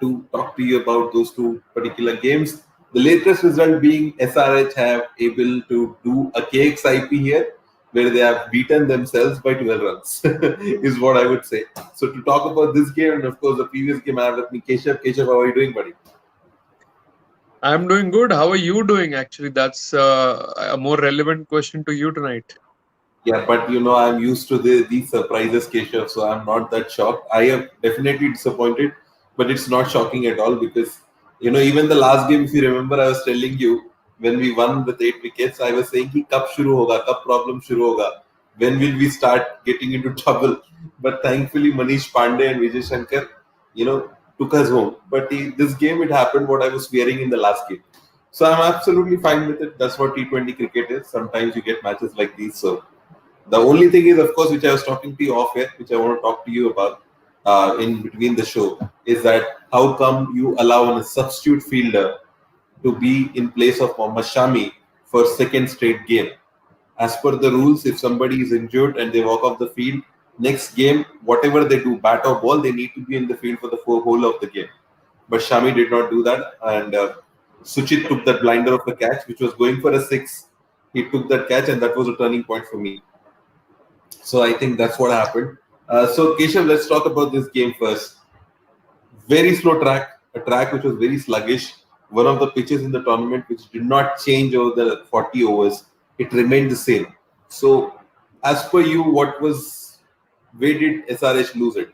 to talk to you about those two particular games. The latest result being SRH have able to do a KXIP here, where they have beaten themselves by 12 runs, is what I would say. So to talk about this game and of course the previous game, I have with me Keshav. Keshav, how are you doing, buddy? I'm doing good. How are you doing? Actually, that's a more relevant question to you tonight. Yeah, but I'm used to these surprises, Keshav, so I'm not that shocked. I am definitely disappointed, but it's not shocking at all because, even the last game, if you remember, I was telling you when we won with 8 wickets, I was saying, ki, Kab shuru hoga, kab problem shuru hoga, when will we start getting into trouble? But thankfully, Manish Pandey and Vijay Shankar, took us home. But this game, it happened what I was fearing in the last game. So I'm absolutely fine with it. That's what T20 cricket is. Sometimes you get matches like these. So the only thing is, of course, which I was talking to you off air, which I want to talk to you about in between the show, is that how come you allow a substitute fielder to be in place of Mohammad Shami for second straight game? As per the rules, if somebody is injured and they walk off the field, next game, whatever they do, bat or ball, they need to be in the field for the whole of the game. But Shami did not do that, and Suchit took that blinder of a catch, which was going for a six. He took that catch, and that was a turning point for me. So I think that's what happened. So Keshav, let's talk about this game first. Very slow track, a track which was very sluggish. One of the pitches in the tournament which did not change over the 40 overs. It remained the same. So as per you, where did SRH lose it?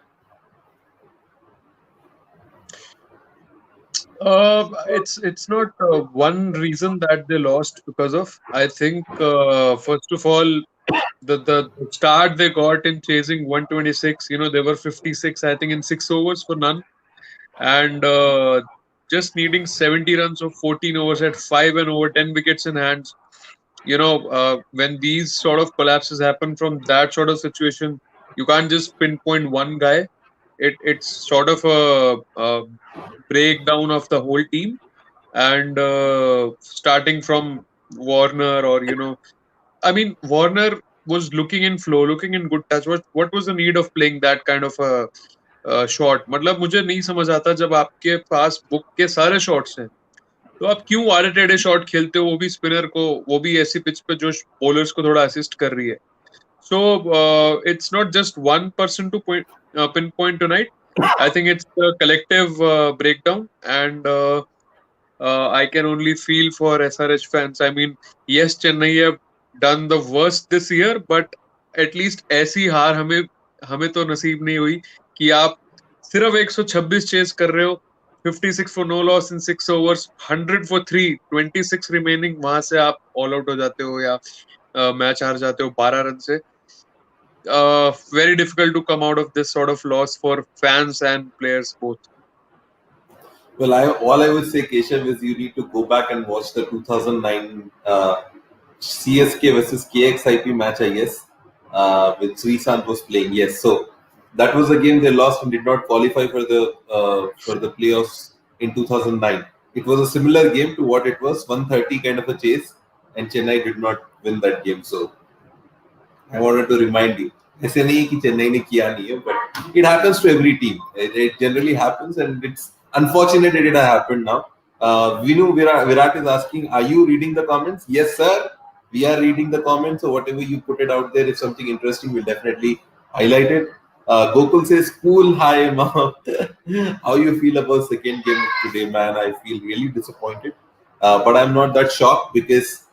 It's not one reason that they lost because of. I think first of all, the start they got in chasing 126. They were 56, I think, in 6 overs for none, and just needing 70 runs of 14 overs at 5 and over 10 wickets in hands. When these sort of collapses happen from that sort of situation, you can't just pinpoint one guy. It's sort of a breakdown of the whole team, and starting from Warner, or I mean, Warner was looking in flow, looking in good touch. What was the need of playing that kind of a shot? मतलब मुझे नहीं समझ आता, जब आपके पास book के सारे shots हैं, तो आप क्यों आड़े टेढ़े शॉट खेलते हो, वो भी स्पिनर को, वो भी ऐसी पिच पे जो बॉलर्स को थोड़ा असिस्ट कर रही है. So it's not just one person to pinpoint tonight. I think it's a collective breakdown, and I can only feel for SRH fans. I mean, yes, Chennai have done the worst this year, but at least ऐसी हार हमें हमें तो नसीब नहीं हुई कि आप सिर्फ 126 चेस कर रहे हो, 56 for no loss in 6 overs, 100 for 3, 26 remaining, वहां से आप ऑल आउट हो जाते हो या मैच हार जाते हो 12 रन से. Very difficult to come out of this sort of loss for fans and players both. Well, all I would say, Keshav, is you need to go back and watch the 2009 CSK versus KXIP match, I guess, with Srisanth was playing. Yes, so that was a game they lost and did not qualify for the playoffs in 2009. It was a similar game to what it was, 130 kind of a chase, and Chennai did not win that game. So I wanted to remind you. ऐसे नहीं है कि चेन्नई ने किया नहीं है, but it happens to every team. It generally happens, and it's unfortunate that it has happened now. Vinu Virat is asking, are you reading the comments? Yes, sir. We are reading the comments. So whatever you put it out there, if something interesting, we'll definitely highlight it. Gokul says, cool, hi, mom. How you feel about second game of today, man? I feel really disappointed. But I'm not that shocked because,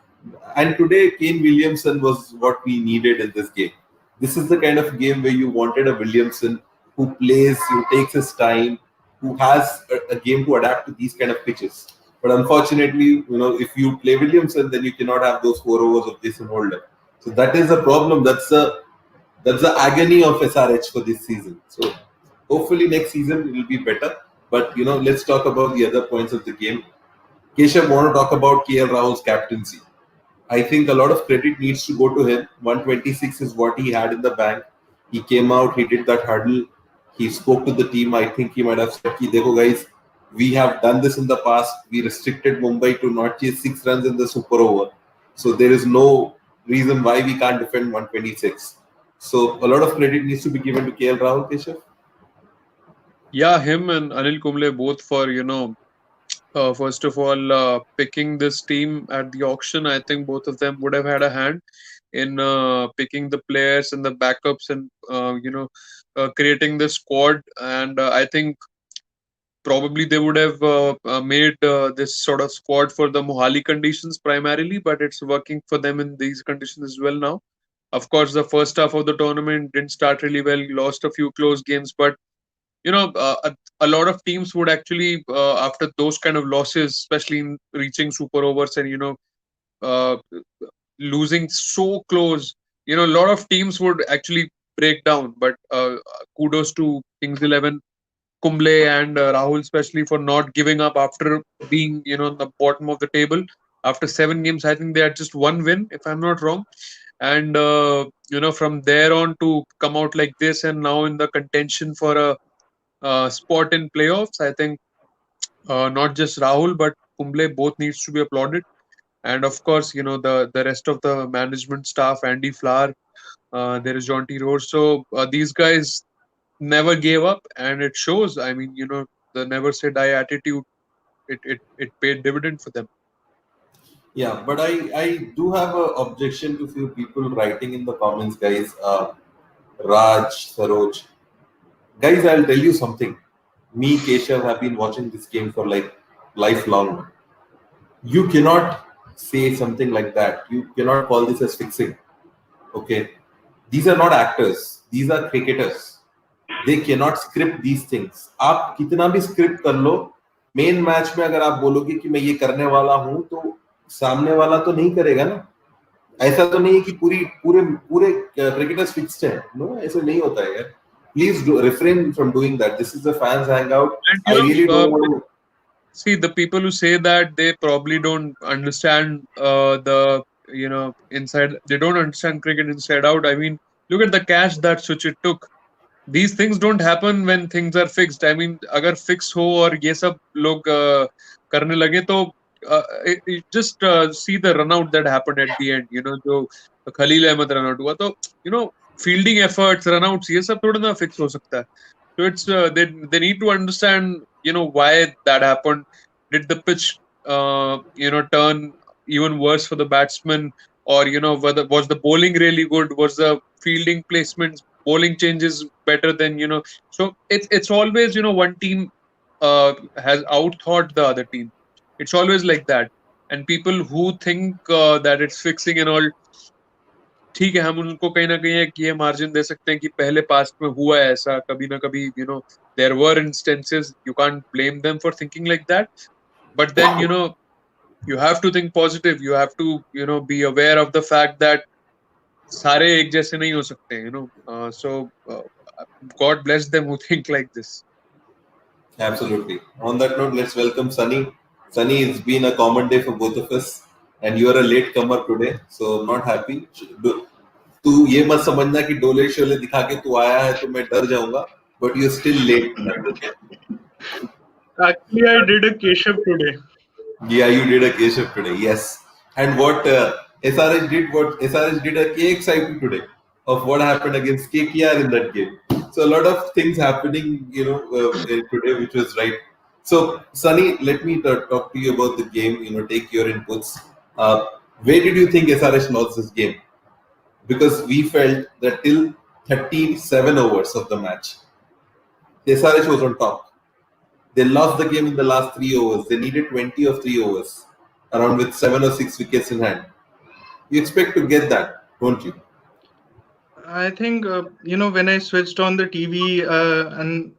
and today, Kane Williamson was what we needed in this game. This is the kind of game where you wanted a Williamson who plays, who takes his time, who has a game to adapt to these kind of pitches. But unfortunately, if you play Williamson, then you cannot have those 4 overs of Jason Holder. So that is a problem. That's the agony of SRH for this season. So hopefully next season it will be better. But let's talk about the other points of the game. Keshav, want to talk about KL Rahul's captaincy. I think a lot of credit needs to go to him. 126 is what he had in the bank. He came out, he did that hurdle, he spoke to the team. I think he might have said, Dekho guys, we have done this in the past. We restricted Mumbai to not chase 6 runs in the super over. So there is no reason why we can't defend 126. So a lot of credit needs to be given to KL Rahul, Keshav. Yeah, him and Anil Kumble both for first of all picking this team at the auction. I think both of them would have had a hand in picking the players and the backups and creating the squad. And I think probably they would have made this sort of squad for the Mohali conditions primarily, but it's working for them in these conditions as well now. Of course, the first half of the tournament didn't start really well, lost a few close games, but a lot of teams would actually, after those kind of losses, especially in reaching super overs and uh, losing so close, a lot of teams would actually break down. But kudos to Kings 11 Kumble and Rahul, especially for not giving up after being, on the bottom of the table. After 7 games, I think they had just one win, if I'm not wrong. And, from there on to come out like this and now in the contention for a spot in playoffs, I think not just Rahul, but Kumble both needs to be applauded. And of course, the rest of the management staff, Andy Flower, there is John T. Rose. So these guys never gave up, and it shows. I mean, the never say die attitude. It paid dividend for them. Yeah, but I do have a objection to few people writing in the comments, guys. Raj, Saroj, guys, I'll tell you something. Me, Keshav have been watching this game for like lifelong. You cannot say something like that. You cannot call this as fixing. Okay, these are not actors. These are cricketers. They cannot script these things. आप कितना भी script कर लो, main match में अगर आप बोलोगे कि मैं ये करने वाला हूं तो सामने वाला तो नहीं करेगा ना. ऐसा तो नहीं है कि पूरी पूरे पूरे क्रिकेटर्स फिक्स्ड है. नो, ऐसा नहीं होता है यार. Please do, refrain from doing that. This is a fans hangout. And I really don't want to. see, the people who say that they probably don't understand the inside. They don't understand cricket inside out. I mean, look at the cash that Suchit took. These things don't happen when things are fixed. I mean, अगर fix हो और ये सब लोग करने लगे तो just see the run out that happened at the end. जो खलील अहमद रन आउट हुआ तो fielding efforts, run outs ये सब थोड़ा ना fix हो सकता है. So it's they need to understand why that happened. Did the pitch turn even worse for the batsman, or whether was the bowling really good? Was the fielding placements, bowling changes better than So it's always one team has outthought the other team. It's always like that. And people who think that it's fixing and all, ठीक है, हम उनको कहीं ना कहीं एक ये margin they सकते हैं कि पहले पास्ट में हुआ है ऐसा कभी ना कभी there were instances you can't blame them for thinking like that but then you have to think positive. You have to be aware of the fact that सारे एक जैसे नहीं हो सकते so God bless them who think like this. Absolutely. On that note, let's welcome Sunny. Sunny, it's been a common day for both of us, and you are a late comer today, so I'm not happy. तू ये मत समझना कि डोले शोले दिखा के तू आया है तो मैं डर जाऊंगा, but you're still late tonight, okay? Actually, I did a Keshav today. Yeah, you did a Keshav today, yes. And what SRH did a KXIP today of what happened against KKR in that game. So a lot of things happening, today, which was right. So, Sunny, let me talk to you about the game. Take your inputs. Where did you think SRH lost this game? Because we felt that till 37 overs of the match, SRH was on top. They lost the game in the last 3 overs. They needed 20 of 3 overs, around with 7 or 6 wickets in hand. You expect to get that, don't you? I think, when I switched on the TV and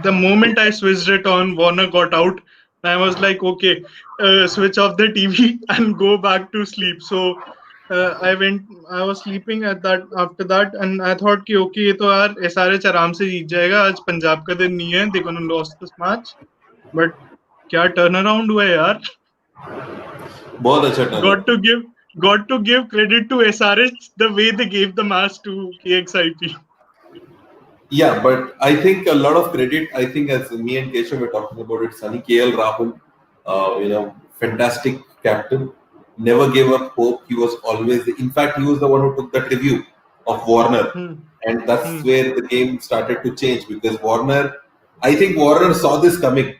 the moment I switched it on, Warner got out. I was like, okay, switch off the TV and go back to sleep. So I was sleeping at that after that, and I thought कि okay ये तो यार SRH आराम से जीत जाएगा आज पंजाब का दिन नहीं है, they're gonna lose this match, but क्या turn around हुआ है यार. बहुत अच्छा turn. got to give credit to SRH the way they gave the match to KXIP. Yeah, but I think a lot of credit. I think as me and Keshav were talking about it, Sunny KL Rahul, fantastic captain, never gave up hope. He was always, in fact, he was the one who took that review of Warner, and that's where the game started to change because Warner I think Warner saw this coming.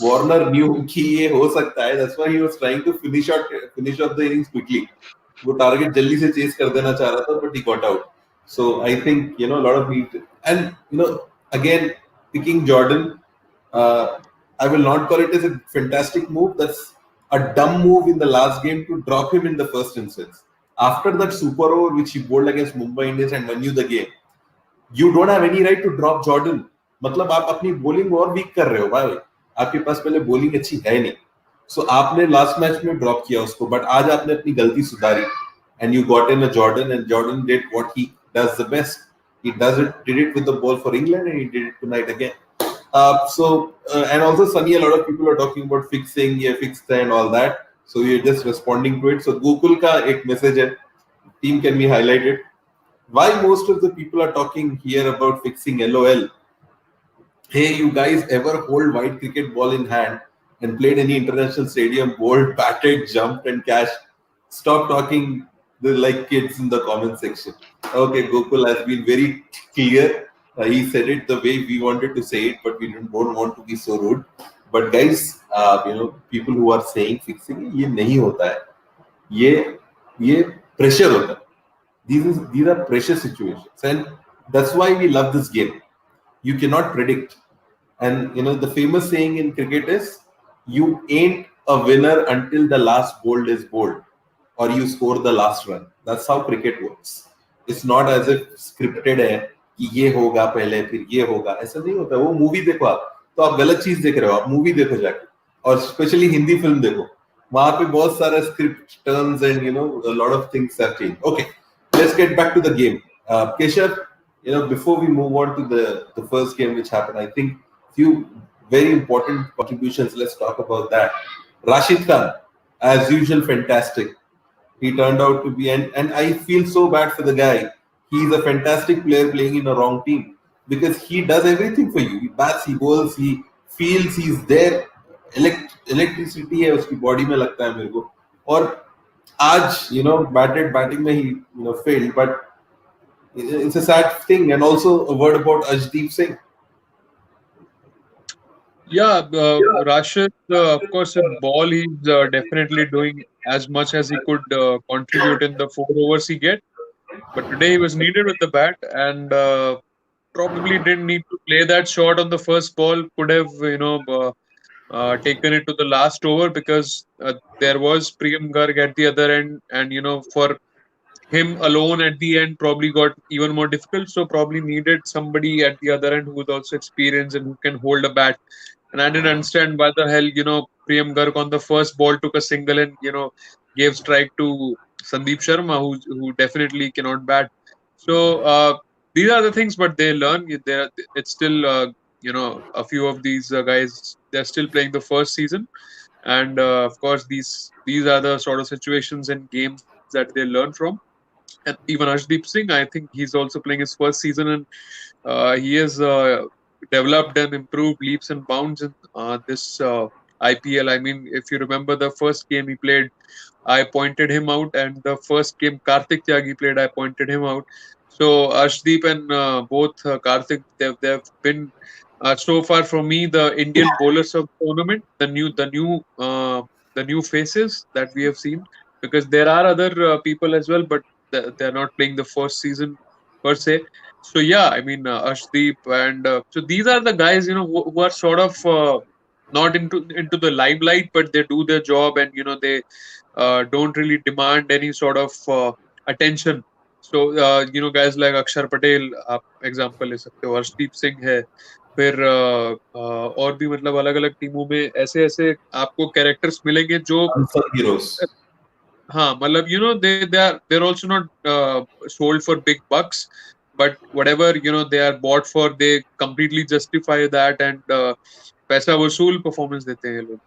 Warner knew कि ये हो सकता है. That's why he was trying to finish off the innings quickly. वो target जल्दी से chase कर देना चाह रहा था, but he got out. So I think a lot of people, and again picking Jordan, I will not call it as a fantastic move. That's a dumb move in the last game to drop him in the first instance. After that super over which he bowled against Mumbai Indians and won you the game, you don't have any right to drop Jordan. मतलब आप अपनी bowling और weak कर रहे हो भाई. आपके पास पहले bowling अच्छी है नहीं. So आपने last match में drop किया उसको, but आज आपने अपनी गलती सुधारी, and you got in a Jordan, and Jordan did what he does the best. He did it with the ball for England, and he did it tonight again. And also Sunny, a lot of people are talking about fixing, yeah, fix and all that. So we're just responding to it. So Gokul ka ek message hai. Team, can be highlighted. Why most of the people are talking here about fixing LOL? Hey, you guys ever hold white cricket ball in hand and played any international stadium, bowled, batted, jumped, and cashed? Stop talking like kids in the comment section. Okay, Gokul has been very clear. He said it the way we wanted to say it, but we don't want to be so rude. But guys, people who are saying fixing, ये नहीं होता है. ये pressure होता है. These are pressure situations, and that's why we love this game. You cannot predict. And the famous saying in cricket is, you ain't a winner until the last ball is bowled or you score the last run. That's how cricket works. It's not as if scripted है कि ये होगा पहले फिर ये होगा. ऐसा नहीं होता. वो मूवी देखो आप, तो आप गलत चीज देख रहे हो. आप मूवी देखो जाके, और स्पेशली हिंदी फिल्म देखो, वहां पे बहुत सारा script turns and a lot of things have changed. Okay, let's get back to the game. Keshav, before we move on to the first game which happened, I think few very important contributions. Let's talk about that. Rashid Khan, as usual, fantastic. He turned out to be, and I feel so bad for the guy. He's a fantastic player playing in a wrong team because he does everything for you. He bats, he bowls, he feels, he's there. Electricity है उसकी body में लगता है मेरे को. और आज batting में he failed, but it's a sad thing. And also a word about Ashdeep Singh. Yeah, Rashid, of course, in ball, he's definitely doing as much as he could contribute in the 4 overs he get. But today he was needed with the bat, and probably didn't need to play that shot on the first ball. Could have, taken it to the last over because there was Priyam Garg at the other end, and for him alone at the end probably got even more difficult. So probably needed somebody at the other end who is also experienced and who can hold a bat. And I didn't understand why the hell, Priyam Garg on the first ball took a single and, gave strike to Sandeep Sharma, who definitely cannot bat. So these are the things, but they learn. It's still, a few of these guys, they're still playing the first season. And of course, these are the sort of situations and games that they learn from. And even Ashdeep Singh, I think he's also playing his first season, and he has developed and improved leaps and bounds in this IPL. I mean, if you remember the first game he played, I pointed him out, and the first game Karthik Tyagi played, I pointed him out. So Ashdeep and both Karthik, they've been so far for me the Indian bowlers of the tournament, the new faces that we have seen, because there are other people as well, but they're not playing the first season per se. So yeah, I mean Ashdeep, and so these are the guys who are sort of not into the limelight, but they do their job, and they don't really demand any sort of attention. So guys like Akshar Patel, आप example ले सकते हो, Arshdeep Singh है, फिर और भी मतलब अलग अलग टीमों में ऐसे ऐसे आपको कैरेक्टर्स मिलेंगे जो Unsung heroes. हाँ मतलब they're also not sold for big bucks, but whatever they are bought for, they completely justify that, and पैसा वसूल performance देते हैं ये लोग.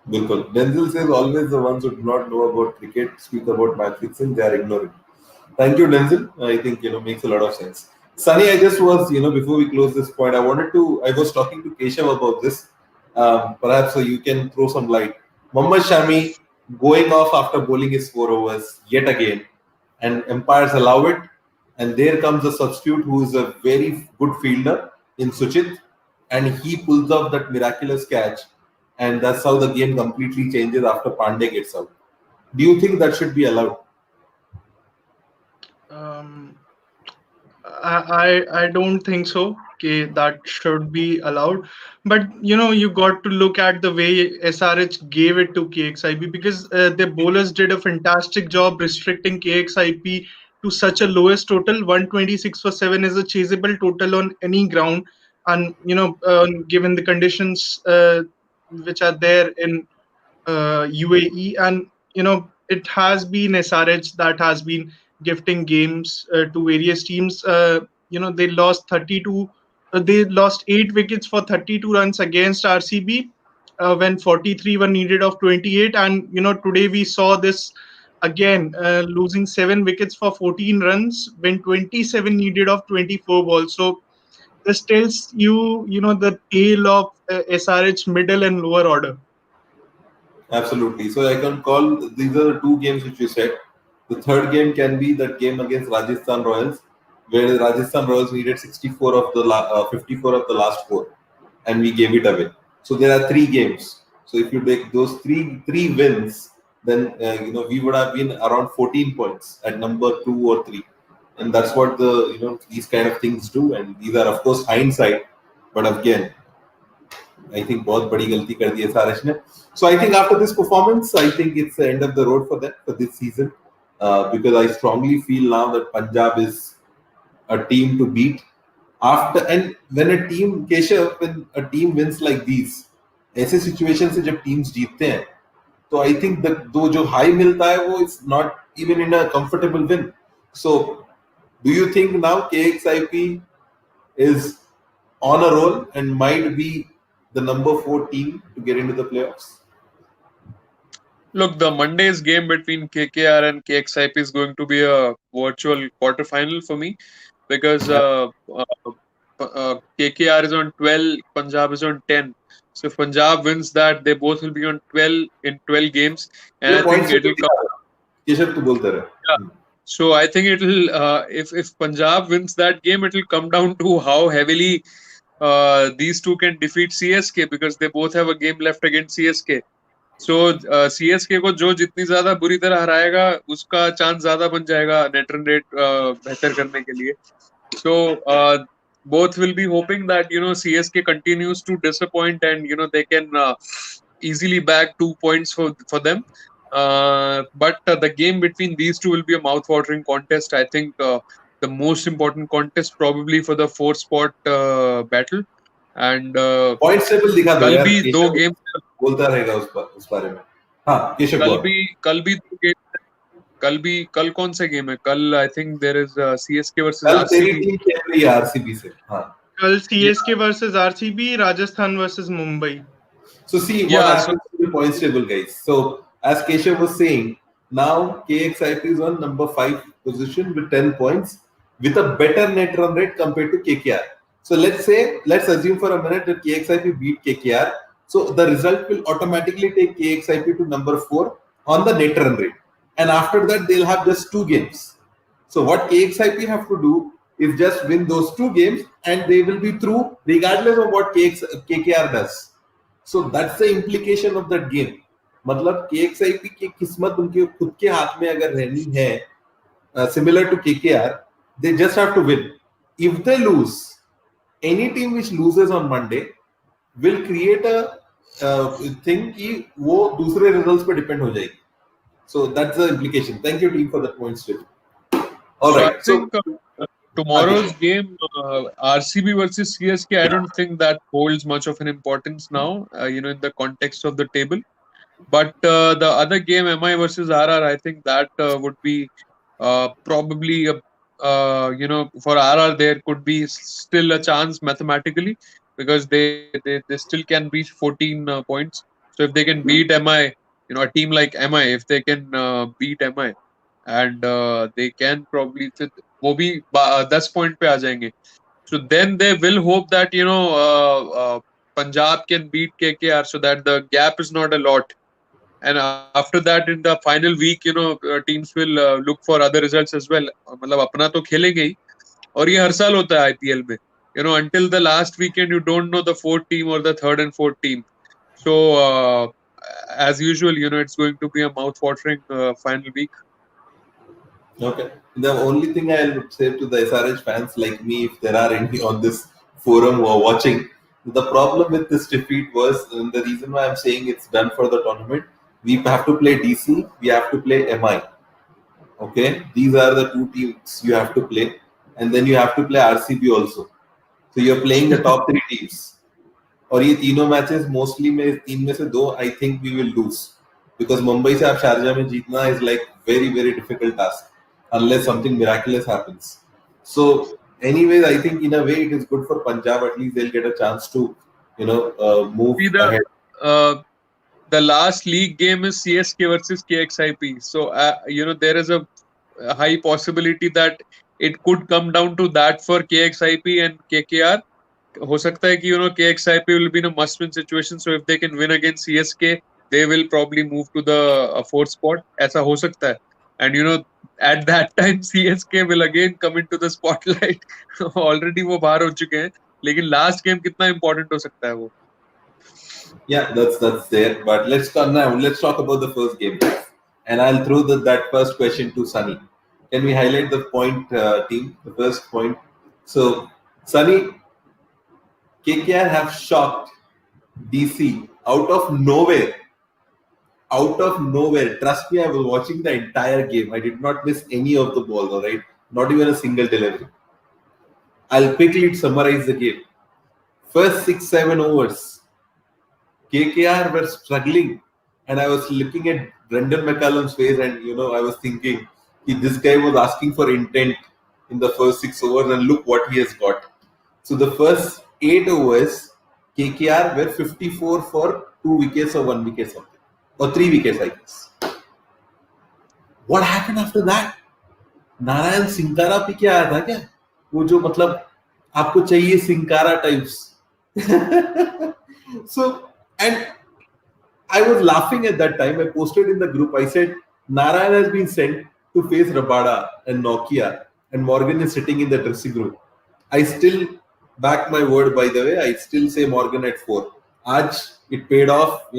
Bilkul. Denzel says always the ones who do not know about cricket speak about match fixing, they are ignorant. Thank you, Denzel. I think makes a lot of sense. Sunny, I just was before we close this point, I was talking to Keshav about this. Perhaps so you can throw some light. Mohammad Shami going off after bowling his 4 overs yet again, and umpires allow it. And there comes a substitute who is a very good fielder in Suchit, and he pulls off that miraculous catch, and that's how the game completely changes after Pandey gets out. Do you think that should be allowed? Um, I don't think so. Okay, that should be allowed. But you got to look at the way SRH gave it to KXIP, because the bowlers did a fantastic job restricting KXIP to such a lowest total. 126 for 7 is a chaseable total on any ground, and given the conditions which are there in UAE, and it has been SRH that has been gifting games to various teams. They lost 32. They lost 8 wickets for 32 runs against RCB when 43 were needed of 28. And today we saw this again, losing 7 wickets for 14 runs when 27 needed of 24 balls. So this tells you the tale of SRH middle and lower order. Absolutely. So I can call these are the two games which you said. The third game can be that game against Rajasthan Royals, where the Rajasthan Royals needed 64 of the 54 of the last four, and we gave it away. So there are three games. So if you take those three wins, then we would have been around 14 points at number 2 or 3, and that's what the these kind of things do. And these are of course hindsight, but again, I think बहुत बड़ी गलती कर दी है सारस ने. So I think after this performance, I think it's the end of the road for them for this season, because I strongly feel now that Punjab is a team to beat. After and when a team Keshav, when a team wins like these, ऐसे situation से जब teams जीतते हैं, तो I think that दो जो high मिलता है वो is not even in a comfortable win. So do you think now KXIP is on a roll and might be the number 4 team to get into the playoffs? Look, the Monday's game between KKR and KXIP is going to be a virtual quarterfinal for me, because KKR is on 12, Punjab is on 10. So if Punjab wins that, they both will be on 12 in 12 games, and I think it will come. Keshav, tu bolte rahe. Yeah. So I think it will. If Punjab wins that game, it will come down to how heavily these two can defeat CSK, because they both have a game left against CSK. So CSK को जो जितनी ज्यादा बुरी तरह हराएगा उसका chance ज्यादा बन जाएगा नेट रन रेट बेहतर करने के लिए. सो both will be hoping that CSK continues to disappoint, and they can easily bag 2 points for them. But the game between these two will be a mouth-watering contest. I think the most important contest probably for the 4th spot battle. And points table दिखा दो कल यार. भी दो game बोलता रहेगा उस बारे में. हाँ केशव, कल भी दो गेम. कल कौन सा गेम है? कल I think there is CSK versus कल तेरी आरसीबी. टीम खेल रही है आरसीबी से. हाँ, कल CSK versus RCB, Rajasthan versus Mumbai. so see what happens to the points table, guys. So as Keshav was saying, now KXIP is on number 5 position with 10 points with a better net run rate compared to KKR. So let's assume for a minute that KXIP beat KKR. So the result will automatically take KXIP to number 4 on the net run rate. And after that, they'll have just 2 games. So what KXIP have to do is just win those 2 games and they will be through regardless of what KKR does. So that's the implication of that game. मतलब KXIP की किस्मत उनके खुद के हाथ में अगर रहनी है, similar to KKR, they just have to win. If they lose, any team which loses on Monday will create a thing कि वो दूसरे results पे depend हो जाएगी. So that's the implication. Thank you team for the points too. All right. I think tomorrow's game, RCB versus CSK, I don't think that holds much of an importance now, in the context of the table. But the other game, MI versus RR, I think that would be probably for RR there could be still a chance mathematically, because they still can reach 14 points. So if they can beat MI, a team like MI, if they can beat MI, and they can probably वो भी 10 point पे आ जाएंगे. So then they will hope that Punjab can beat KKR, so that the gap is not a lot. And after that, in the final week, teams will look for other results as well. मतलब अपना तो खेलेंगे ही, और ये हर साल होता है IPL में. Until the last weekend, you don't know the fourth team or the third and fourth team. So, as usual, it's going to be a mouth-watering final week. Okay. The only thing I would say to the SRH fans like me, if there are any on this forum who are watching, the problem with this defeat was, and the reason why I'm saying it's done for the tournament, we have to play DC, we have to play MI. Okay, these are the two teams you have to play, and then you have to play RCB also. So you're playing the top three teams. और ये तीनों matches mostly में तीन में से दो I think we will lose because Mumbai से आप शारजा में जीतना is like very very difficult task unless something miraculous happens. So, anyways, I think in a way it is good for Punjab. At least they'll get a chance to, move See, ahead. uh, the last league game is CSK versus KXIP. So, there is a high possibility that it could come down to that for KXIP and KKR. हो सकता है कि KXIP will be in a must-win situation. So if they can win against CSK, they will probably move to the fourth spot. ऐसा हो सकता है. And at that time CSK will again come into the spotlight. Already वो बाहर हो चुके हैं. लेकिन last game कितना important हो सकता है वो. Yeah, that's there. But let's talk now. Let's talk about the first game, and I'll throw that first question to Sunny. Can we highlight the point, team? The first point. So, Sunny, KKR have shocked DC out of nowhere. Out of nowhere. Trust me, I was watching the entire game. I did not miss any of the balls, all right? Not even a single delivery. I'll quickly summarize the game. First 6-7 overs, KKR were struggling. And I was looking at Brendan McCullum's face, and I was thinking, this guy was asking for intent in the first 6 overs, and look what he has got. So the first 8 overs, KKR were 54 for 2 wickets or 1 wicket something. Or 3 wickets, I guess. What happened after that? Narayan सिंकारा पी के आया था क्या? वो जो मतलब आपको चाहिए सिंकारा types. So, and I was laughing at that time. I posted in the group. I said, Narayan has been sent to face Rabada and Nokia, and Morgan is sitting in the dressing room. I still back my word, by the way. I still say Morgan at 4. Aaj, it paid off,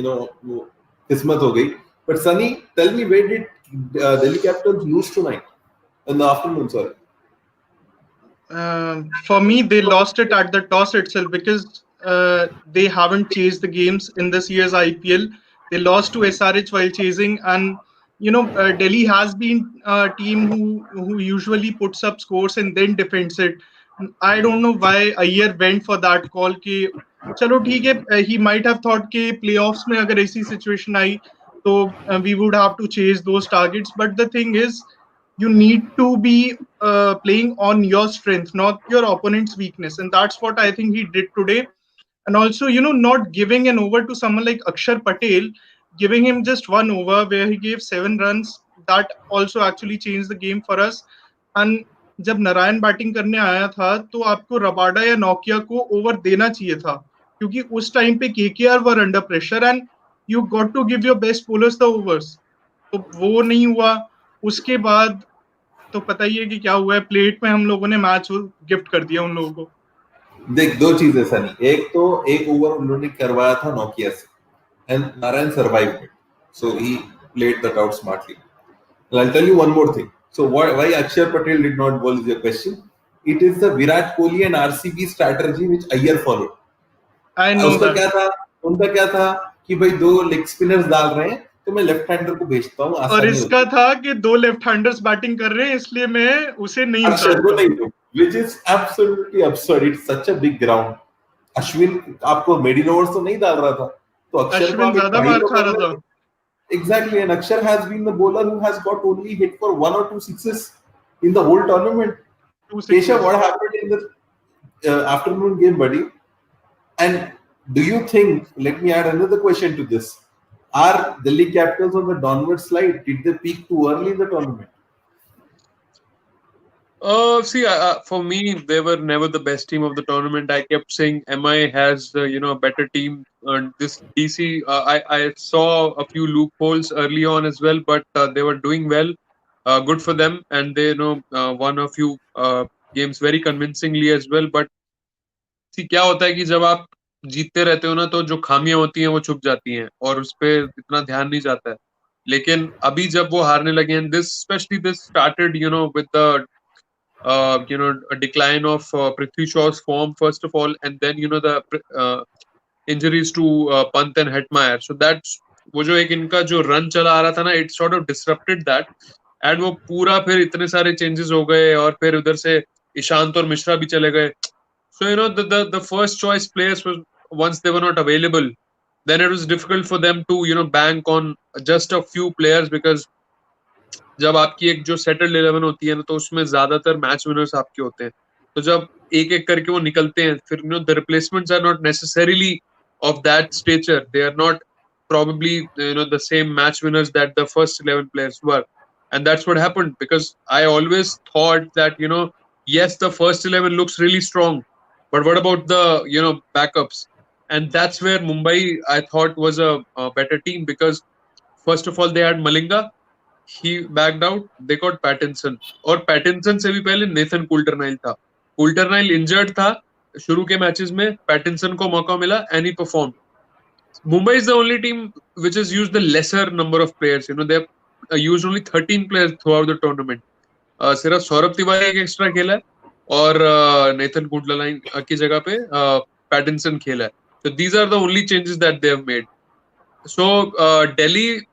Kismat ho gayi. But Sunny, tell me, where did Delhi Capitals lose tonight? In the afternoon, sorry. For me, they lost it at the toss itself because they haven't chased the games in this year's IPL. They lost to SRH while chasing, and Delhi has been a team who usually puts up scores and then defends it. I don't know why Iyer went for that call. कि चलो ठीक है, he might have thought कि playoffs में अगर ऐसी situation आई तो we would have to chase those targets. But the thing is, you need to be playing on your strength, not your opponent's weakness, and that's what I think he did today. And also, not giving an over to someone like Akshar Patel, giving him just one over where he gave 7 runs, that also actually changed the game for us. And जब Narayan batting करने आया था तो आपको Rabada या Nokia को over देना चाहिए था, क्योंकि उस टाइम पे KKR were under pressure and you got to give your best bowlers the overs. तो वो नहीं हुआ. उसके बाद तो पता ही है कि क्या हुआ है. प्लेट में हम लोगों ने मैच गिफ्ट कर दिया उन लोगों को. देख, दो चीजें सनी. एक तो एक ओवर उन्होंने करवाया था नोकिया से and Narayan survived it, so he played that out smartly. I'll tell you one more thing. So why Akshar Patel did not bowl is your question. It is the Virat Kohli and RCB strategy which Iyer followed. I know उसका that. क्या था? उनका क्या था कि भाई 2 leg spinners डाल रहे हैं तो मैं लेफ्ट हैंडर को भेजता हूँ. और इसका था कि 2 लेफ्ट हैंडर्स बैटिंग कर रहे हैं इसलिए मैं उसे नहीं उतारता. Which is absolutely absurd. It's such a big ground. Ashwin आपको मिडिल ओवर्स तो नहीं डाल रहा था, तो अक्षर को ज्यादा मार खा रहा था. Exactly, and Akshar has been the bowler who has got only hit for 1 or 2 sixes in the whole tournament. Keshav, what happened in the afternoon game, buddy? And do you think, let me add another question to this, are Delhi Capitals on the downward slide? Did they peak too early in the tournament? See, for me, they were never the best team of the tournament. I kept saying MI has, a better team. This DC, I saw a few loopholes early on as well, but they were doing well. Good for them, and they, won a few games very convincingly as well. But सी क्या होता है कि जब आप जीतते रहते हो ना तो जो खामियां होती हैं वो छुप जाती हैं और उस पे इतना ध्यान नहीं जाता है। लेकिन अभी जब वो हारने लगे हैं, this specially this started with the a decline of Prithvi Shaw's form first of all, and then the injuries to Pant and Hetmeyer. So that's वो जो एक इनका जो रन चला आ रहा था ना, it sort of disrupted that, and वो पूरा फिर इतने सारे changes हो गए और फिर उधर से ईशांत और मिश्रा भी चले गए. So the first choice players was once they were not available, then it was difficult for them to bank on just a few players because जब आपकी एक जो सेटल्ड 11 होती है ना तो उसमें ज्यादातर मैच विनर्स आपके होते हैं. तो जब एक एक करके वो निकलते हैं फिर the replacements are not necessarily of that stature. They are not probably the same match winners that the first 11 players were, and that's what happened because I always thought that yes, the first 11 looks really strong, but what about the backups? And that's where Mumbai, I thought, was a better team because first of all they had Malinga. He backed out. They got Pattinson, और Pattinson से भी पहले Nathan कुल्टरनाइल था. कुल्टरनाइल injured था शुरू के matches में, Pattinson को मौका मिला and he performed. Mumbai is the only team which has used the lesser number of players. They have used only 13 players throughout the tournament. सिर्फ सौरभ तिवारी एक एक्स्ट्रा खेला है और नेथन कुल्टरनाइल की जगह पे पैटिंसन खेला है. So these are the only changes that they have made. So Delhi,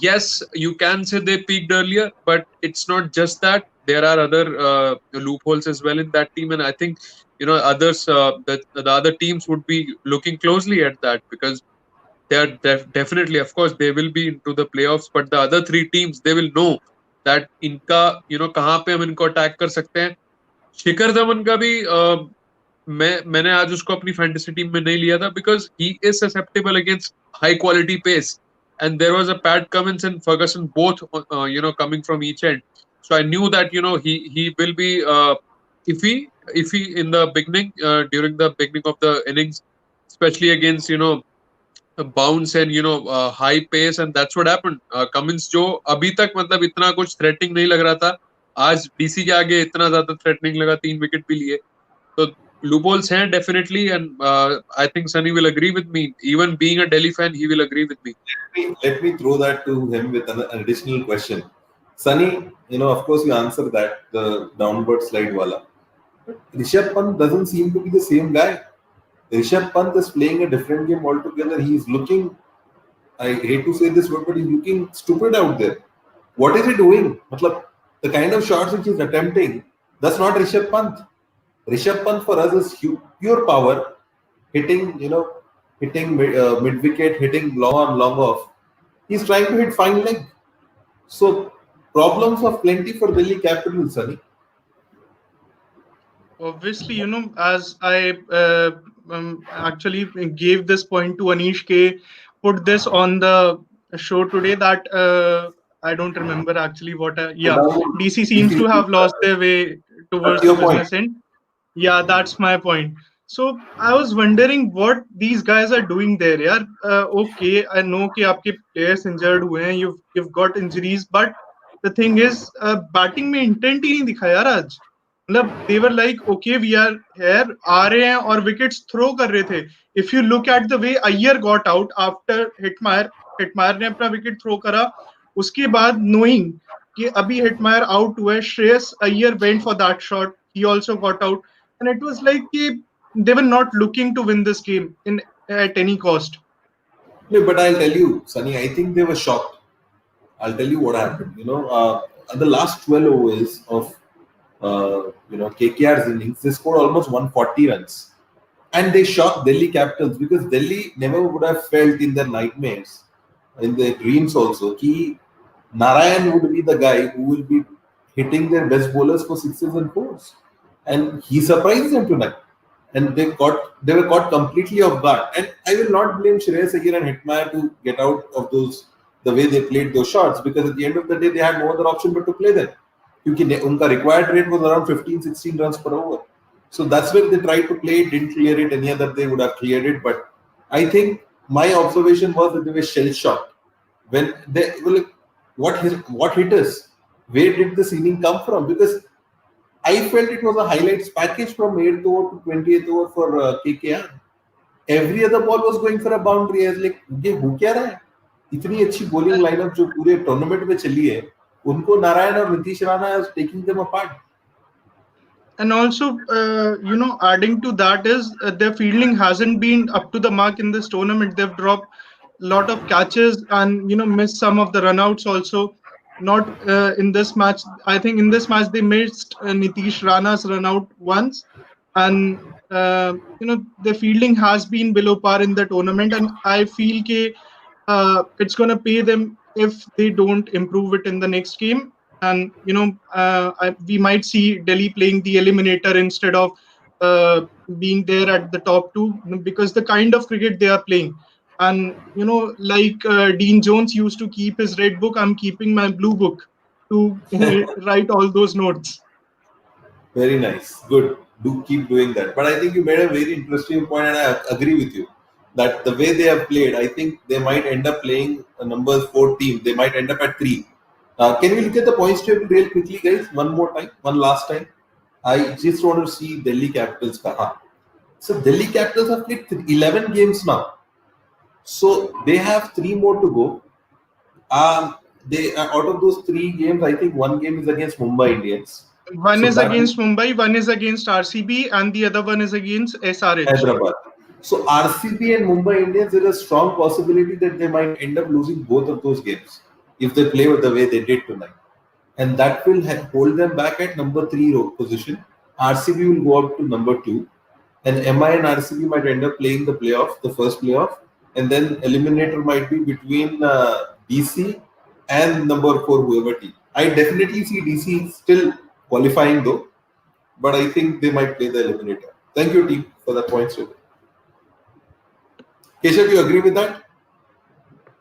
yes, you can say they peaked earlier, but it's not just that. There are other loopholes as well in that team, and I think others, the other teams would be looking closely at that because they are definitely, of course, they will be into the playoffs, but the other three teams, they will know that इनका कहाँ पे हम इनको attack कर सकते हैं. शिखर धवन का भी मैंने आज उसको अपनी फैंटेसी टीम में नहीं लिया था because he is susceptible against high quality pace, and there was a Pat Cummins and Ferguson both coming from each end. So I knew that he will be iffy in the beginning, during the beginning of the innings, especially against bounce and high pace, and that's what happened. Cummins जो अभी तक मतलब इतना कुछ threatening नहीं लग रहा था, आज डीसी के आगे इतना ज्यादा threatening लगा, 3 विकेट भी लिए. तो loopholes हैं definitely, and I think Sunny will agree with me. Even being a Delhi fan, he will agree with me. Let me throw that to him with an additional question. Sunny, of course you answer that, the downward slide wala. But Rishabh Pant doesn't seem to be the same guy. Rishabh Pant is playing a different game altogether. He's looking, I hate to say this word, but he's looking stupid out there. What is he doing? Matlab, the kind of shots which he's attempting, that's not Rishabh Pant. Rishabh Pant for us is pure power, hitting mid wicket, hitting long on, long off. He's trying to hit fine leg. So problems of plenty for Delhi Capitals, Sunny. Obviously, as I actually gave this point to Anish K, put this on the show today that I don't remember actually DC seems to have lost their way towards the business end. Yeah, that's my point. So I was wondering what these guys are doing there. Yeah, okay, I know कि आपके players injured हुए हैं, you've got injuries, but the thing is, batting में intent ही नहीं दिखा यार आज. मतलब they were like, okay, we are here, आ रहे हैं और wickets throw कर रहे थे. If you look at the way Iyer got out after Hetmeyer ने अपना wicket throw करा, उसके बाद knowing कि अभी Hetmeyer out हुआ है, Shreyas Iyer went for that shot, he also got out, and it was like they were not looking to win this game at any cost. No, but I'll tell you, Sunny, I think they were shocked. I'll tell you what happened. The last 12 overs of KKR's innings, they scored almost 140 runs, and they shocked Delhi Capitals because Delhi never would have felt in their nightmares, in their dreams also, कि Narayan would be the guy who will be hitting their best bowlers for sixes and fours, and he surprised them tonight. And they were caught completely off guard. And I will not blame Shreyas Iyer and Hetmeyer to get out of the way they played those shots, because at the end of the day they had no other option but to play them. Because unka required rate was around 15-16 runs per over. So that's where they tried to play it, didn't clear it. Any other they would have cleared it. But I think my observation was that they were shell shocked. When they were like, what hit us? Where did this inning come from? Because I felt it was a highlights package from 8th over to 20th over for KKR. Every other ball was going for a boundary. I was like, ये हो क्या रहा है? इतनी अच्छी bowling lineup जो पूरे tournament में चली है, उनको नारायण और Nitish Rana is taking them apart. And also, adding to that is their fielding hasn't been up to the mark in this tournament. They've dropped a lot of catches and missed some of the runouts also. Not in this match. I think in this match they missed Nitish Rana's runout once, and the fielding has been below par in the tournament. And I feel it's gonna pay them if they don't improve it in the next game. And we might see Delhi playing the eliminator instead of being there at the top two, because the kind of cricket they are playing. And like Dean Jones used to keep his red book, I'm keeping my blue book to write all those notes. Very nice. Good. Do keep doing that. But I think you made a very interesting point, and I agree with you that the way they have played, I think they might end up playing a number 4 team. They might end up at 3. Can we look at the points table real quickly, guys? One more time, one last time. I just want to see Delhi Capitals. So Delhi Capitals have played 11 games now. So they have 3 more to go. They out of those 3 games, I think one game is against Mumbai Indians. One is against Mumbai, one is against RCB, and the other one is against SRH. Hyderabad. So RCB and Mumbai Indians, there is a strong possibility that they might end up losing both of those games if they play with the way they did tonight. And that will hold them back at number 3 position. RCB will go up to number 2. And MI and RCB might end up playing the playoff, the first playoff. And then eliminator might be between DC and number 4, whoever team. I definitely see DC still qualifying though, but I think they might play the eliminator. Thank you, team, for the points. Keshav, you agree with that?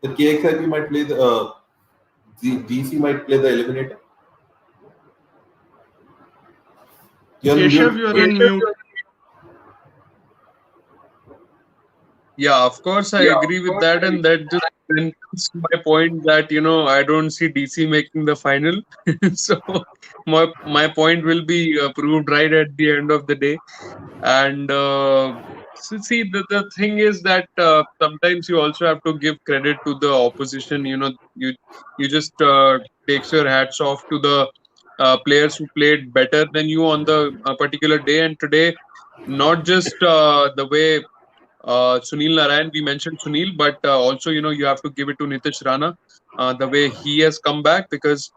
The KXIP might play the DC might play the eliminator. Keshav, you are on mute. Yeah, of course, I agree with that, and that just brings my point that I don't see DC making the final. So my point will be proved right at the end of the day. And so see, the thing is that sometimes you also have to give credit to the opposition. You just takes your hats off to the players who played better than you on the particular day. And today, not just the way Sunil Narayan, we mentioned Sunil, but also you have to give it to Nitish Rana, the way he has come back, because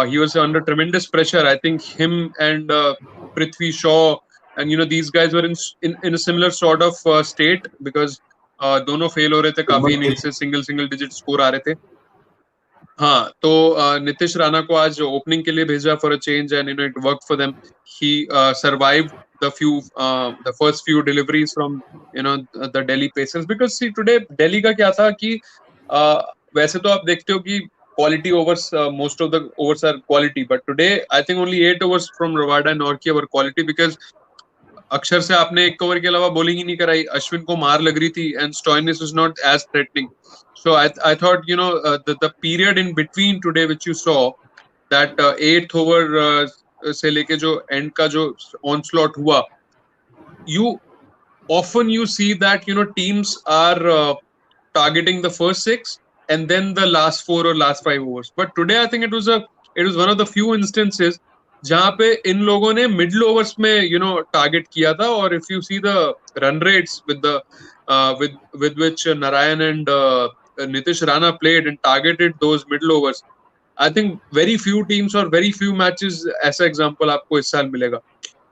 he was under tremendous pressure. I think him and Prithvi Shaw and these guys were in a similar sort of state, because दोनों fail हो रहे थे, काफी innings से single digit score आ रहे थे. हाँ, तो नीतीश राणा को आज ओपनिंग के लिए भेजा for a change, and it worked for them. He survived the first few deliveries from the Delhi Pacers, because see today Delhi का क्या था कि वैसे तो आप देखते हो कि quality overs, most of the overs are quality, but today I think only 8 overs from Rabada and Nortje were quality, because अक्षर से आपने एक ओवर के अलावा बॉलिंग ही नहीं कराई, अश्विन को मार लग रही थी, and Stoinis was not as threatening. So I thought the period in between today which you saw, that 8th over से लेके जो end का जो onslaught हुआ, you often see that teams are targeting the first 6 and then the last 4 or last 5 overs. But today I think it was one of the few instances जहाँ पे इन लोगों ने मिडिल ओवर्स में target किया था. और if you see the run rates with which Narayan and Nitish Rana played and targeted those middle overs, I think very few teams और very few matches ऐसा एग्जांपल आपको इस साल मिलेगा.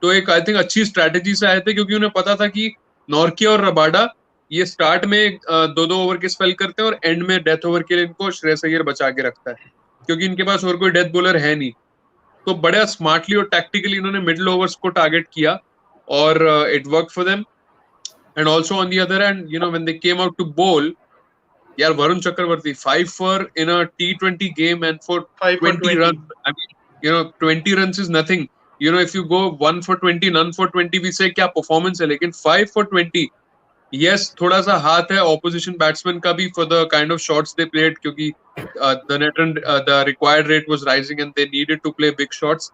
तो एक आई थिंक अच्छी स्ट्रैटेजी से आए थे, क्योंकि उन्हें पता था कि नॉर्के और रबाडा ये स्टार्ट में 2-2 ओवर के स्पेल करते हैं और एंड में डेथ ओवर के लिए इनको श्रेयस अय्यर बचा के रखता है, क्योंकि इनके पास और कोई डेथ बॉलर है नहीं. तो बड़ा स्मार्टली और टैक्टिकली इन्होंने मिडिल ओवर्स को टारगेट किया और it work for them. And also on the other end when they came out to bowl, यार Varun Chakravarthy 5 for in a T20 game and for 20 runs. I mean 20 runs is nothing. If you go 1 for 20, none for 20, we say क्या performance है, लेकिन 5 for 20, yes, थोड़ा सा हाथ है opposition batsman का भी for the kind of shots they played, क्योंकि the required rate was rising and they needed to play big shots.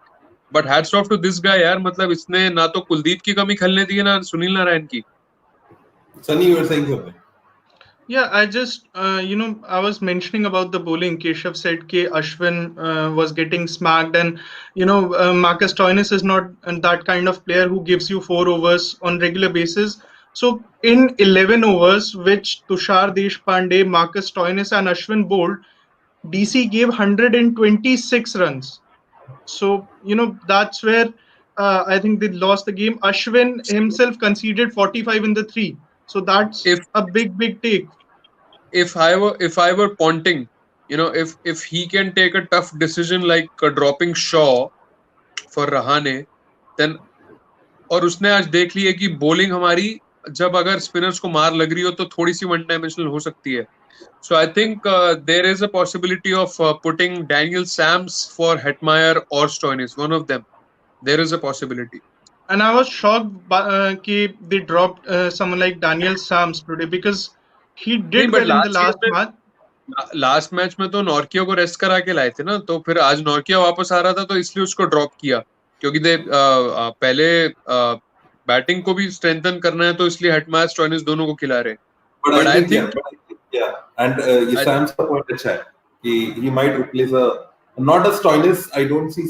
But hats off to this guy यार, मतलब इसने ना तो कुलदीप की कमी खलने दी है ना सुनील नारायण की. Sunny, you were saying something. Yeah, I just, I was mentioning about the bowling. Keshav said K. Ashwin was getting smacked, and Marcus Stoinis is not that kind of player who gives you 4 overs on regular basis. So in 11 overs, which Tushar Deshpande, Marcus Stoinis, and Ashwin bowled, DC gave 126 runs. So that's where I think they lost the game. Ashwin himself conceded 45 in the three. So that's If a big take. if I were Ponting, if he can take a tough decision like dropping Shaw for Rahane, then और उसने आज देख लिया कि bowling हमारी जब अगर spinners को मार लग रही हो तो थोड़ी सी वन डायमेंशनल हो सकती है. So I think there is a possibility of putting Daniel Sams for Hetmeyer or Stoinis, one of them. There is a possibility. And I was shocked that they dropped someone like Daniel Sams today because he नहीं, did but well in the last match. Last match में तो Nortje को rest करा के लाए थे ना, तो फिर आज नॉर्किया वापस आ रहा था तो इसलिए उसको ड्रॉप किया, क्योंकि पहले बैटिंग को भी स्ट्रेंथन करना है, तो इसलिए हेटमायर स्टोइनिस दोनों को खिला रहे. But but I I think, think yeah. And Sam's point अच्छा है कि he might replace not a Stoinis. I don't see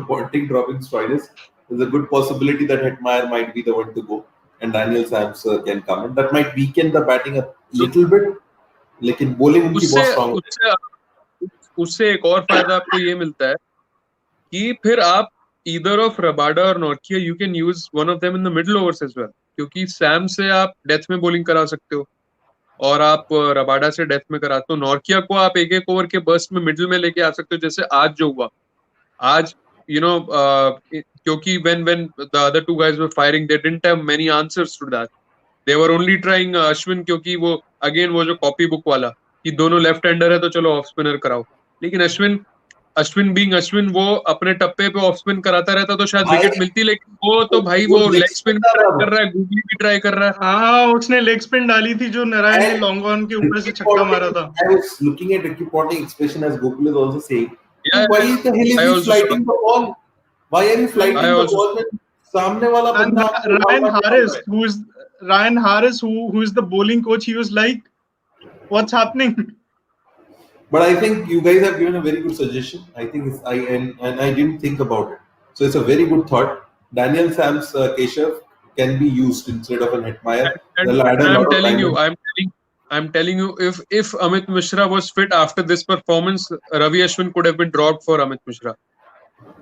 Ponting dropping Stoinis. There's a good possibility that Hetmeyer might be the one to go, and Daniel Sams can come in. That might weaken the batting a little bit. लेकिन bowling उनकी उससे बहुत strong है. उससे उससे एक और फायदा आपको ये मिलता है कि फिर आप either of Rabada और Nortje you can use one of them in the middle overs as well, क्योंकि सैम से आप डेथ में बॉलिंग करा सकते हो और आप रबाडा से डेथ में कराते हो. नॉर्किया को आप एक एक ओवर के बर्स्ट में मिडिल में लेके आ सकते हो, जैसे आज जो हुआ. आज क्योंकि when the other two guys were firing, they didn't have many answers to that. They were only trying Ashwin, क्योंकि वो अगेन वो जो कॉपी बुक वाला कि दोनों लेफ्ट हैंडर है तो चलो ऑफ स्पिनर कराओ. लेकिन अश्विन बीइंग अश्विन वो अपने टप्पे पे ऑफ स्पिन कराता रहता तो शायद भाई, विकेट मिलती, लेकिन वो तो भाई वो वो leg लेग स्पिन spinner भी ट्राई था कर रहा है, गूगली भी ट्राई कर रहा है. हाँ, उसने लेग स्पिन डाली थी जो नारायण ने And लॉन्ग ऑन के ऊपर से Ricky छक्का मारा Ponting, था. I was looking at Ricky Ponting expression as Gokul is also saying, Yeah, why the hell is I he also saw. flighting the ball? Why are you And I flighting the also ball when सामने वाला and बंदा आपको Ryan ball मार Harris, रहा है? who is the bowling coach, he was like, "What's happening?" But I think you guys have given a very good suggestion. I think and I didn't think about it. So it's a very good thought. Daniel Sam's Keshav can be used instead of an Hetmeyer. And They'll add a I'm lot of telling you, diamond. I'm telling you, if Amit Mishra was fit after this performance, Ravi Ashwin could have been dropped for Amit Mishra.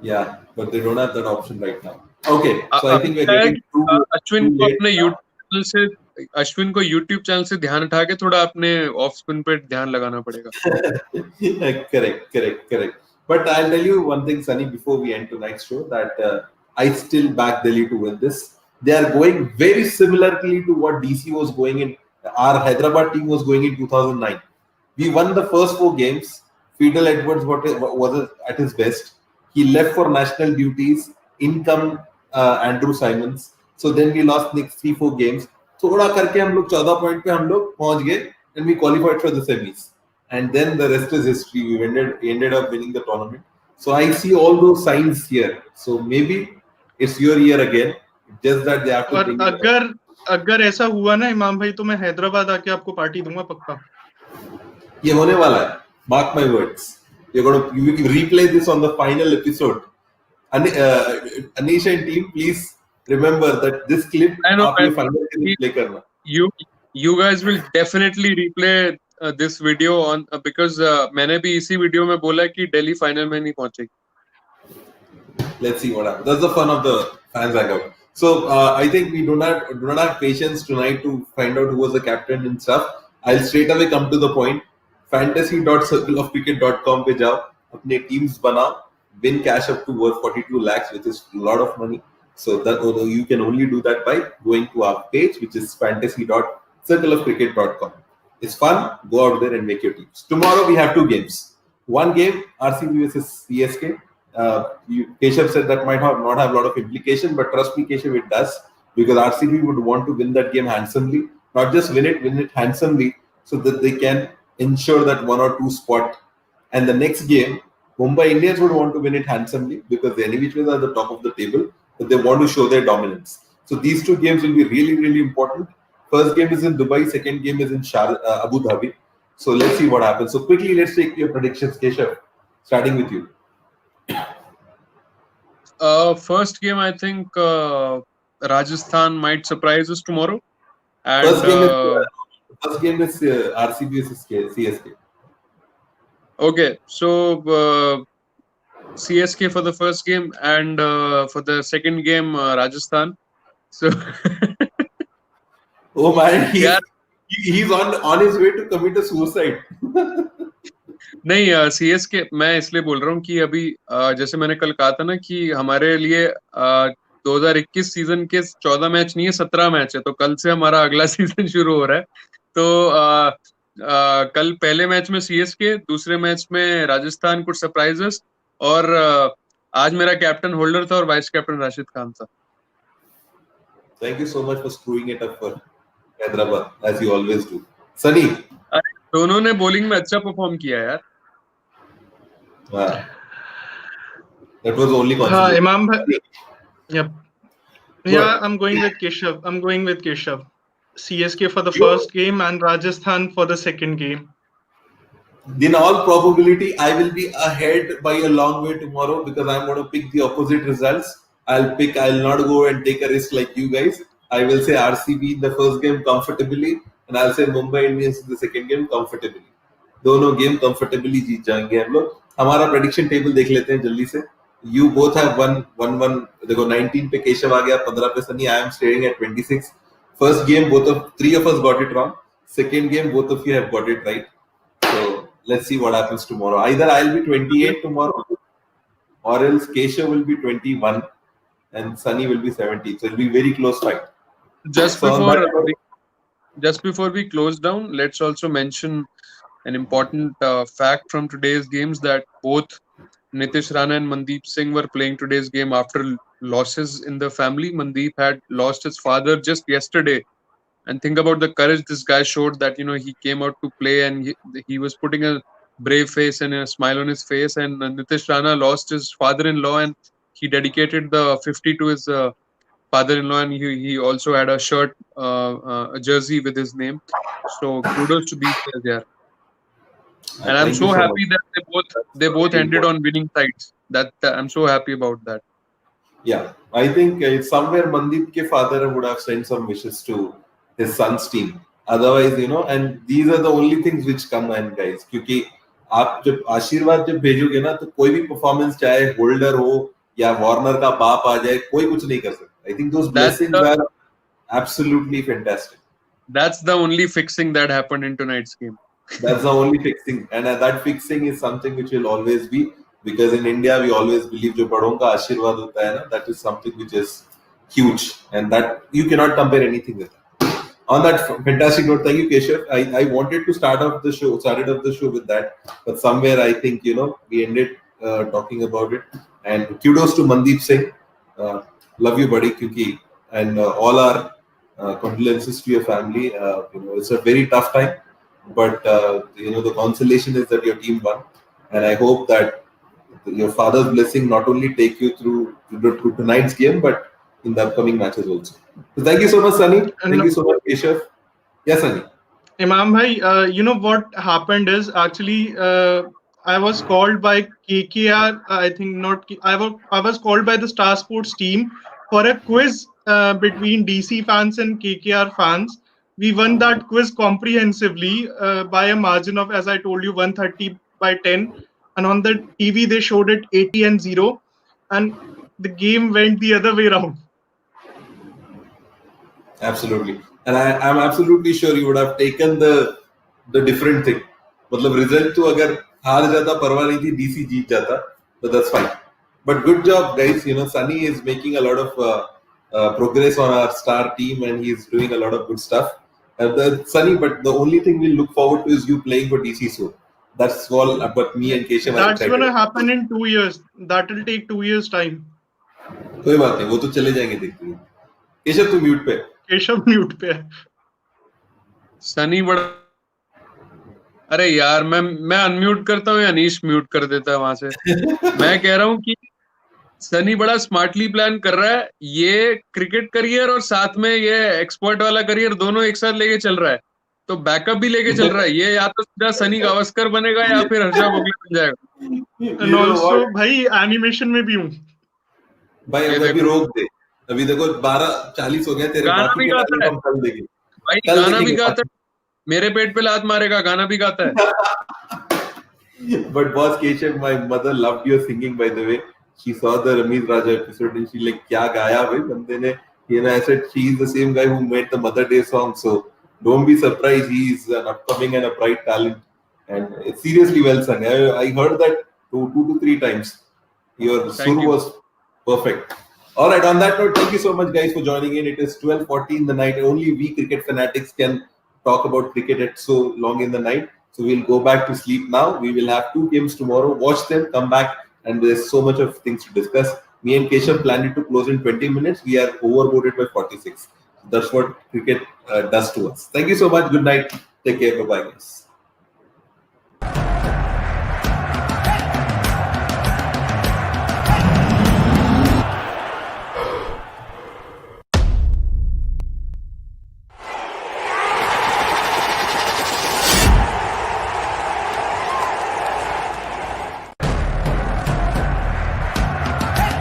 Yeah, but they don't have that option right now. Okay, so I अभी think we're शायद getting too Ashwin को late अपने now. YouTube channel से अश्विन को YouTube channel से ध्यान उठा के थोड़ा अपने ऑफ स्पिन पे ध्यान लगाना पड़ेगा. Correct. But I'll tell you one thing, Sunny, before we end tonight's show, that I still back Delhi to win this. They are going very similarly to what DC was going in. Our Hyderabad team was going in 2009. We won the first 4 games. Fidel Edwards was at his best. He left for national duties. In come Andrew Simons. So then we lost next 3-4 games. थोड़ा करके हम लोग 14 point पे हम लोग पहुंच गए and we qualified for the semis. And then the rest is history. We ended up winning the tournament. So I see all those signs here. So maybe it's your year again. Just that they have to और bring it up. अगर ऐसा हुआ ना इमाम भाई, तो मैं हैदराबाद आके आपको पार्टी दूंगा पक्का. ये होने वाला है. Mark my words. You can replay this on the final episode. Anisha and team, please remember that this clip I know, आप ये final के दिन play करना. you guys will definitely replay this video on because मैंने भी इसी video में बोला कि दिल्ली फाइनल में नहीं पहुंचेगी. Let's see what happens. That's the fun of the fans hangout. So I think we do not have patience tonight to find out who was the captain and stuff. I'll straight away come to the point. Fantasy.circleofcricket.com पे जाओ, अपने teams बनाओ, win cash up to worth 42 lakhs, which is a lot of money. So that you can only do that by going to our page, which is fantasy.circleofcricket.com. It's fun. Go out there and make your teams. Tomorrow we have 2 games. One game, RCB versus CSK. Keshav said that might not have a lot of implication, but trust me, Keshav, it does, because RCB would want to win that game handsomely. Not just win it handsomely, so that they can ensure that 1 or 2 spot. And the next game, Mumbai Indians would want to win it handsomely because the Anywich are the top of the table, but they want to show their dominance. So these two games will be really, really important. First game is in Dubai, second game is in Abu Dhabi. So let's see what happens. So quickly, let's take your predictions, Keshav. Starting with you. First game, I think Rajasthan might surprise us tomorrow. And First game is RCB versus CSK. okay, so CSK for the first game, and for the second game, Rajasthan. So Oh man, yeah, he's on his way to commit a suicide. नहीं CSK मैं इसलिए बोल रहा हूँ कि अभी जैसे मैंने कल कहा था ना कि हमारे लिए 2021 सीजन के 14 मैच नहीं है 17 मैच है, तो कल से हमारा अगला सीजन शुरू हो रहा है। तो कल पहले मैच में सीएसके, दूसरे मैच में राजस्थान कुछ सरप्राइजेस, और आज मेरा कैप्टन होल्डर था और वाइस कैप्टन राशिद खान था। Thank you so much for screwing it up for Hyderabad, as you always do. Sunny. दोनों ने बॉलिंग में अच्छा परफॉर्म किया यार। That was only consolation. Imam bhai. Yep. Yeah, I'm going with Keshav. CSK for the first game and Rajasthan for the second game. In all probability, I will be ahead by a long way tomorrow because I'm going to pick the opposite results. I'll not go and take a risk like you guys. I will say RCB in the first game comfortably, and I'll say Mumbai Indians in the second game comfortably. दोनों game comfortably जीत जाएंगे हम लोग। हमारा prediction table देख लेते हैं जल्दी से। You both have 1-1-1. देखो 19 पे केशव आ गया, 15 पे Sunny. I am staring at 26. First game, three of us got it wrong. Second game, both of you have got it right. So let's see what happens tomorrow. Either I'll be 28 tomorrow, or else Keshav will be 21, and Sunny will be 70. So it'll be very close fight. Just before we close down, let's also mention an important fact from today's games, that both Nitish Rana and Mandeep Singh were playing today's game after losses in the family. Mandeep had lost his father just yesterday, and think about the courage this guy showed, that he came out to play, and he was putting a brave face and a smile on his face. And Nitish Rana lost his father-in-law, and he dedicated the 50 to his father-in-law, and he also had a shirt, a jersey with his name. So kudos to these guys, yeah. And I'm so happy that they both ended on winning sides. That I'm so happy about that. Yeah, I think somewhere Mandeep ke father would have sent some wishes to his son's team. Otherwise, and these are the only things which come in, guys. क्योंकि आप जब आशीर्वाद जब भेजोगे ना, तो कोई भी परफॉर्मेंस चाहे होल्डर हो या वार्नर का बाप आ जाए, कोई कुछ नहीं कर सकता. I think those blessings are absolutely fantastic. That's the only fixing that happened in tonight's game. That's the only fixing, and that fixing is something which will always be, because in India we always believe जो बड़ों का आशीर्वाद होता है ना, that is something which is huge, and that you cannot compare anything with that. On that fantastic note, thank you, Keshav. I wanted to started off the show with that, but somewhere I think we ended talking about it. And kudos to Mandeep Singh. Love you, buddy, and all our condolences to your family. It's a very tough time. But the consolation is that your team won, and I hope that your father's blessing not only take you through to tonight's game, but in the upcoming matches also. So thank you so much, Sunny. Thank you so much, Keshav. Yes, Sunny. Imam bhai, what happened is actually I was called by KKR. I think not. I was called by the Star Sports team for a quiz between DC fans and KKR fans. We won that quiz comprehensively by a margin of, as I told you, 130/10. And on the TV, they showed it 80-0. And the game went the other way around. Absolutely. And I'm absolutely sure you would have taken the different thing. मतलब result तो अगर हार जाता परवाह नहीं थी, DC जीत जाता, but that's fine. But good job, guys. Sunny is making a lot of progress on our star team, and he's doing a lot of good stuff. Sunny, but the only thing we look forward to is you playing for DC soon. That's all. But me and Keshav. That's gonna happen in 2 years. That will take 2 years time. कोई बात नहीं, वो तो चले जाएंगे देखते हैं. केशव तू म्यूट पे. केशव म्यूट पे. Sunny बड़ा अरे यार मैं अनम्यूट करता हूँ या अनीश म्यूट कर देता है वहां से। मैं कह रहा हूँ कि सनी बड़ा स्मार्टली प्लान कर रहा है, ये क्रिकेट करियर और साथ में ये एक्सपर्ट वाला करियर दोनों एक साथ लेके चल रहा है। तो बैकअप भी लेके चल रहा है ये, या तो सीधा सनी गावस्कर बनेगा या फिर हर्षा भोगले बन जाएगा। And You know also what? भाई एनिमेशन में भी हूँ। भाई ये अब अभी देखो, रोक दे। अभी देखो 12:40 हो गया, तेरे गाना बाकी भी के गाता टैलेंट है हम कल देखेंगे। भाई, कल गाना भी देखेंगे गाता बाकी। है। मेरे पेट पे लात मारेगा, गाना भी गाता है। But boss Keshav, my mother loved your singing, by the way. She saw the Ramesh Raja episode and she like, क्या गाया भाई बंदे ने? You know, I said she is the same guy who made the Mother Day song. So don't be surprised. He is an upcoming and a bright talent. And it's seriously well sung. I heard that two to three times. Your sur thank you. was perfect. All right. On that note, thank you so much, guys, for joining in. It is 12:40 in the night. Only we cricket fanatics can talk about cricket at so long in the night. So we'll go back to sleep now. We will have two games tomorrow. Watch them, come back, and there's so much of things to discuss. Me and Keshav planned it to close in 20 minutes. We are overboarded by 46. That's what cricket does to us. Thank you so much. Good night. Take care. Bye bye, guys.